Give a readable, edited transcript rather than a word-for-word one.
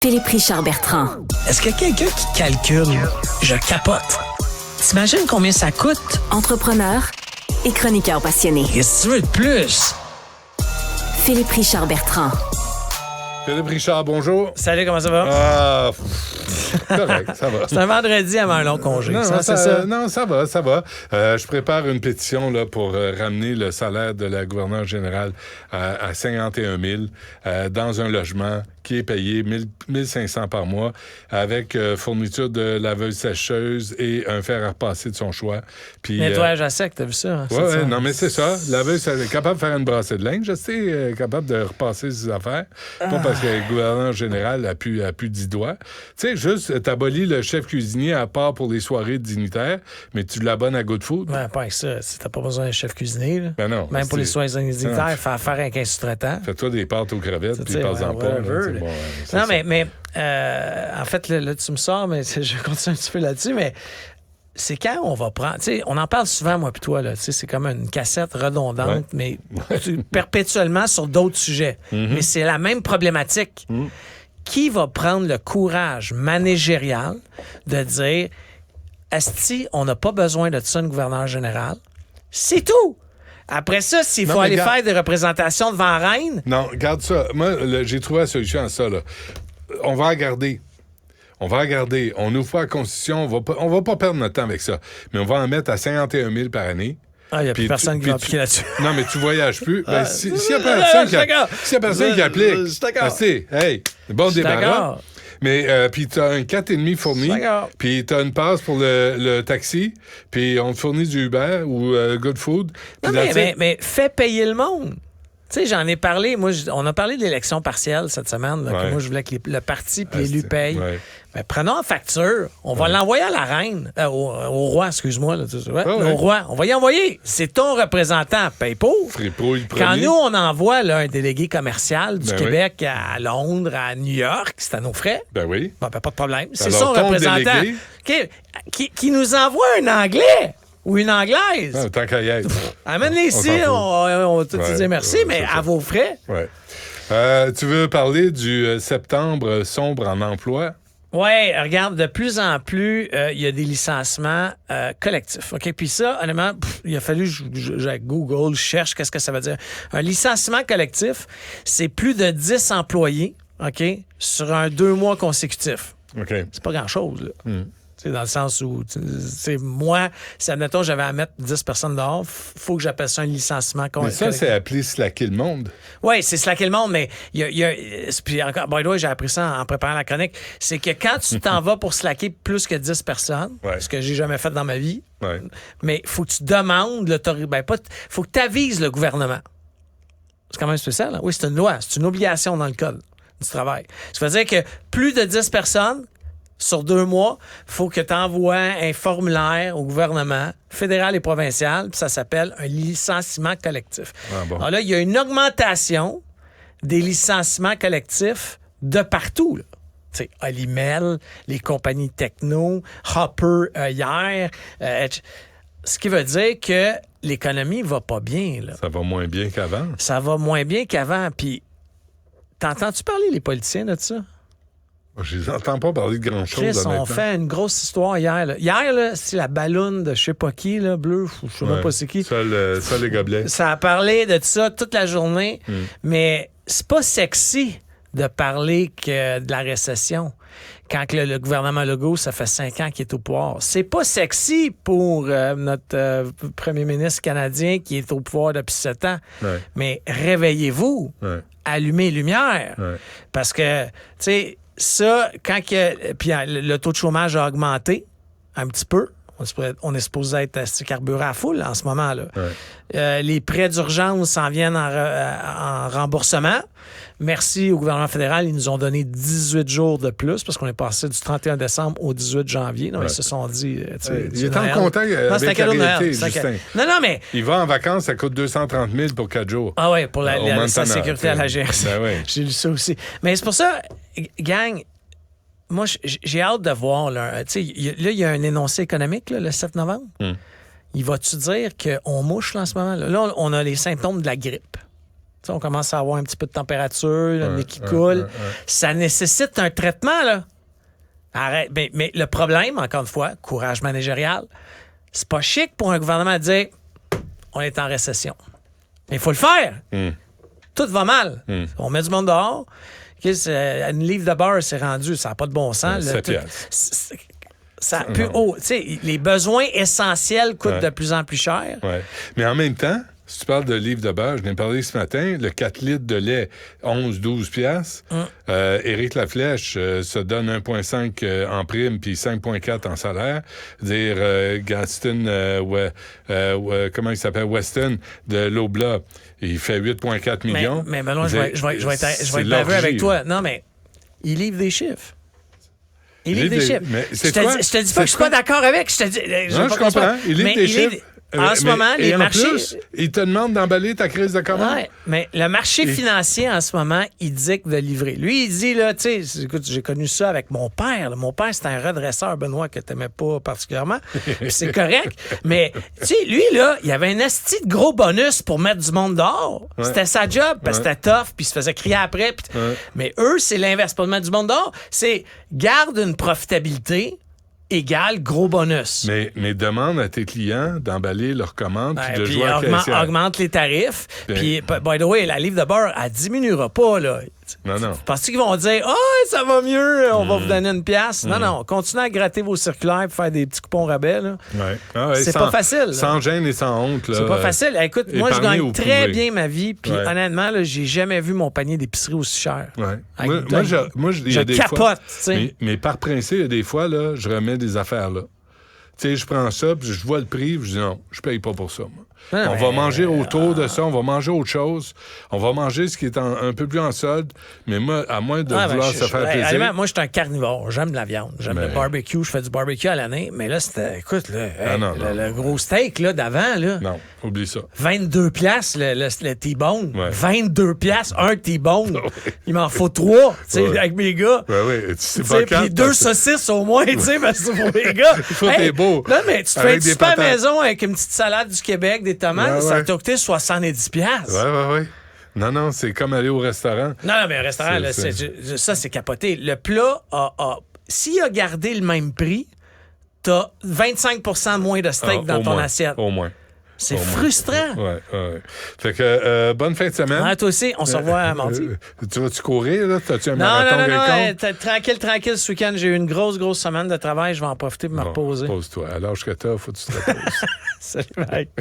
Philippe Richard Bertrand. Est-ce qu'il y a quelqu'un qui calcule? Je capote. T'imagines combien ça coûte? Entrepreneur et chroniqueur passionné. Qu'est-ce que tu veux de plus? Philippe Richard Bertrand. Philippe Richard, bonjour. Salut, comment ça va? Correct, ça va. C'est un vendredi avant un long congé. Non, c'est ça? Non, ça va. Je prépare une pétition là, pour ramener le salaire de la gouverneure générale à 51 000 dans un logement qui est payé 1 500 par mois avec fourniture de laveuse sécheuse et un fer à repasser de son choix. Puis, nettoyage à sec, t'as vu ça? Oui, non, mais c'est ça. Laveuse, elle est capable de faire une brassée de linge, je sais, capable de repasser ses affaires. Pas parce que le gouverneur général a plus 10 doigts. Tu sais, juste, t'abolis le chef cuisinier à part pour les soirées dignitaires, mais tu l'abonnes à Good Food. Ouais, pas avec ça. T'as pas besoin d'un chef cuisinier. Là. Ben non. Même pour les soirées dignitaires, faire affaire avec un sous-traitant. Fais-toi des pâtes aux crevettes, puis passe-en pas. Non, mais en fait, là, tu me sors, mais je continue un petit peu là-dessus, mais c'est quand on va prendre... Tu sais, on en parle souvent, moi puis toi, là. Tu sais, c'est comme une cassette redondante, mais perpétuellement sur d'autres sujets. Mais c'est la même problématique. Qui va prendre le courage managérial de dire asti, on n'a pas besoin de ça, une gouverneure générale? C'est tout! Après ça, s'il faut aller faire des représentations devant Reine... Non, garde ça. Moi, j'ai trouvé la solution à ça, là. On va regarder. On ouvre pas la Constitution. On va pas perdre notre temps avec ça. Mais on va en mettre à 51 000 par année. Ah, il n'y a plus personne qui va appliquer là-dessus. Non, mais tu voyages plus. S'il y a personne qui applique, hey, bon débarras. Mais puis tu as un 4,5 fourni, puis tu as une passe pour le taxi, puis on te fournit du Uber ou Good Food. Non, mais fais payer le monde. Tu sais, j'en ai parlé. Moi, on a parlé de l'élection partielle cette semaine. Là, que moi, je voulais que le parti et l'élu payent. Ouais. Mais prenons en facture. On va l'envoyer à la reine. Au roi, excuse-moi. Là, au roi. On va y envoyer. C'est ton représentant. Paye pauvre. Quand nous, on envoie là, un délégué commercial du Québec à Londres, à New York, c'est à nos frais. Ben oui. Pas de problème. C'est son représentant. Qui nous envoie un Anglais. Ou une Anglaise. Ah, tant qu'à y être. Amène-les ici, on va te dire merci, mais à vos frais. Ouais. Tu veux parler du septembre sombre en emploi? Oui, regarde, de plus en plus, il y a des licenciements collectifs. OK? Puis ça, honnêtement, il a fallu que Google cherche qu'est-ce que ça veut dire. Un licenciement collectif, c'est plus de 10 employés, OK, sur un 2 mois consécutif. OK. C'est pas grand-chose, là. C'est dans le sens où, moi, si, admettons, j'avais à mettre 10 personnes dehors, faut que j'appelle ça un licenciement collectif. Mais ça, c'est appelé slacker le monde. Oui, c'est slacker le monde, mais puis encore, by the way, j'ai appris ça en préparant la chronique, c'est que quand tu t'en vas pour slacker plus que 10 personnes, ce que j'ai jamais fait dans ma vie, mais faut que tu demandes l'autorité, faut que tu avises le gouvernement. C'est quand même spécial, hein? Oui, c'est une loi, c'est une obligation dans le code du travail. Ça veut dire que plus de 10 personnes, sur 2 mois, il faut que tu envoies un formulaire au gouvernement fédéral et provincial, puis ça s'appelle un licenciement collectif. Ah bon. Alors là, il y a une augmentation des licenciements collectifs de partout. Tu sais, Olimel, les compagnies techno, Hopper hier, ce qui veut dire que l'économie va pas bien. Là. Ça va moins bien qu'avant. Ça va moins bien qu'avant. Puis, t'entends-tu parler, les politiciens, de ça? Je les entends pas parler de grand-chose. Chris, on fait une grosse histoire hier. Là. Hier, là, c'est la balloune de je sais pas qui, là, bleu, je sais même pas c'est qui. Ça, les gobelets. Ça a parlé de ça toute la journée, mais c'est pas sexy de parler que de la récession. Quand le gouvernement Legault, ça fait 5 ans qu'il est au pouvoir. C'est pas sexy pour notre premier ministre canadien qui est au pouvoir depuis 7 ans. Ouais. Mais réveillez-vous, allumez les lumières. Ouais. Parce que, tu sais, ça, puis le taux de chômage a augmenté un petit peu. On est supposé être carburé à full en ce moment. Là. Ouais. Les prêts d'urgence s'en viennent en remboursement. Merci au gouvernement fédéral. Ils nous ont donné 18 jours de plus parce qu'on est passé du 31 décembre au 18 janvier. Donc, ils se sont dit... il est en contact avec la réalité, Justin. Non, mais... Il va en vacances, ça coûte 230 000 pour 4 jours. Ah oui, pour la sécurité à la GRC. Ben ouais. J'ai lu ça aussi. Mais c'est pour ça, gang... Moi, j'ai hâte de voir. Là, il y a un énoncé économique là, le 7 novembre. Il va-tu dire qu'on mouche là, en ce moment? Là, on a les symptômes de la grippe. sais, on commence à avoir un petit peu de température, le nez qui coule. Ça nécessite un traitement, là. Arrête. Mais le problème, encore une fois, courage managérial, c'est pas chic pour un gouvernement de dire on est en récession. Mais il faut le faire. Tout va mal. On met du monde dehors. Une livre de beurre, c'est rendu, ça n'a pas de bon sens. 7 piastres. Ça plus haut. Tu sais, les besoins essentiels coûtent de plus en plus cher. Ouais. Mais en même temps, si tu parles de livre de beurre, je viens de parler ce matin, le 4 litres de lait, 11-12 piastres. Éric Laflèche se donne 1,5 en prime puis 5,4 en salaire. Dire Gaston, comment il s'appelle? Weston de l'Oblat, il fait 8,4 millions. Mais Benoît, je vais être baveux avec toi. Non, mais il livre des chiffres. Il livre des chiffres. Je te dis pas que je suis pas d'accord avec. Je comprends. Il livre des chiffres. En ce moment, les marchés... Plus, il te demande d'emballer ta crise de commande. Oui, mais le marché financier, en ce moment, il dicte de livrer. Lui, il dit, là, tu sais, écoute, j'ai connu ça avec mon père. Là. Mon père, c'était un redresseur, Benoît, que tu n'aimais pas particulièrement. C'est correct. Mais, tu sais, lui, là, il avait un asti de gros bonus pour mettre du monde dehors. Ouais. C'était sa job, parce que c'était tough, puis il se faisait crier après. Mais eux, c'est l'inverse. Pour mettre du monde dehors, c'est garde une profitabilité égale gros bonus. Mais demande à tes clients d'emballer leurs commandes puis de jouer à caissière. Augmente les tarifs. Puis, by the way, la livre de beurre, elle diminuera pas, là. Non. Parce qu'ils vont dire « Ah, ça va mieux, on va vous donner une pièce. » Non, continuez à gratter vos circulaires et faire des petits coupons rabais. Là. C'est pas facile. Là. Sans gêne et sans honte. Là, c'est pas facile. Écoute, moi, je gagne très bien ma vie. Puis honnêtement, là, j'ai jamais vu mon panier d'épicerie aussi cher. Moi, je capote. Mais par principe, il y a des fois, là, je remets des affaires là. Tu sais, je prends ça, puis je vois le prix, puis je dis non, je paye pas pour ça, moi. On va manger autour de ça, on va manger autre chose. On va manger ce qui est un peu plus en solde, mais moi, à moins de vouloir se faire plaisir. Moi, je suis un carnivore. J'aime la viande. J'aime le barbecue. Je fais du barbecue à l'année. Mais là, c'était, écoute, le gros steak là, d'avant, là. Non, oublie ça. 22 piastres, le T-bone. 22 piastres, un T-bone. Il m'en faut 3, tu sais, avec mes gars. Oui, c'est pas grave. Puis 2 saucisses au moins, tu sais, parce que c'est pour mes gars. Il faut t'es beau. Non, mais tu te fais du pain à la maison avec une petite salade du Québec, des tomates, ça t'a coûté 70 piastres. Oui. Non, c'est comme aller au restaurant. Non, mais un restaurant, là, ça, c'est capoté. Le plat, s'il a gardé le même prix, t'as 25% moins de steak dans ton assiette. Au moins. C'est frustrant. Oui. Fait que bonne fin de semaine. Toi aussi, on se revoit à mardi. Tu vas-tu courir, là? T'as-tu un marathon quelconque? Tranquille, ce week-end, j'ai eu une grosse semaine de travail. Je vais en profiter pour me reposer. Repose-toi. À l'âge que t'as, faut que tu te reposes. Salut, mec.